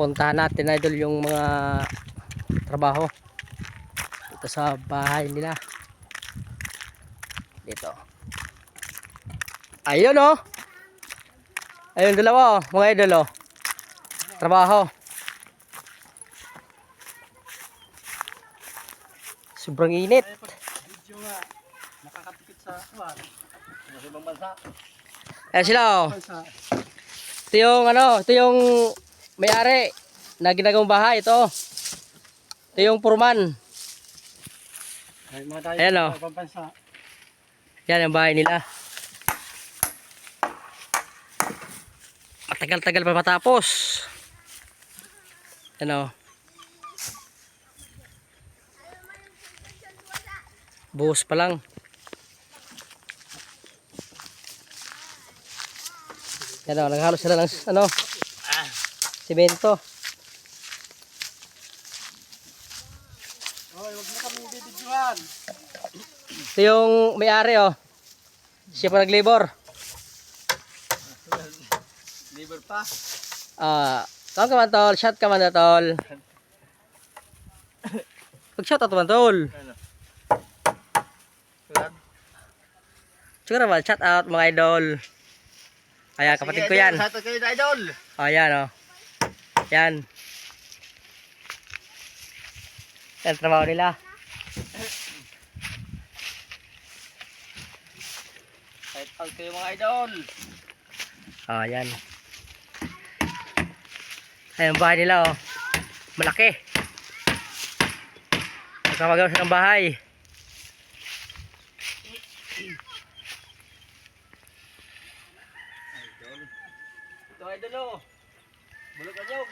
Puntahan natin idol yung mga trabaho dito sa bahay nila. Dito. Ayun oh. Ayun dalawa oh, mga idol oh. Trabaho. Sobrang init. Video nga, nakakapikit sa kuwan. Sa ibang bansa. Ayan sila oh. Bansa. Ito yung ano, ito yung may-ari na ginagawang bahay ito. Ito yung purman. Ay, mga tayo Ayan, oh. sa ibang bansa. Yan ang bahay nila. Matagal-tagal pa matapos. Ano? Buhos pa lang. Yan o, naghalo sila ng ano, simento. Hoy, wag mo kami bibidyohan. Ito yung may-ari oh. Siya pa nag-labor. Liver pa. Kawan ka man tol, shot ka man na tol. Pag-shot out man tol. Siguro naman, shout out mga idol. Ayan, kapatid ko yan. Shout out kayo na idol. Ayan oh. Yan. Yan trabaho nila. Shout out kayo mga idol. Ayan. Ayan ang bahay nila oh. Malaki. Magkakagawa siya ng bahay. Idol. Ito idol oh. Bulok anyog.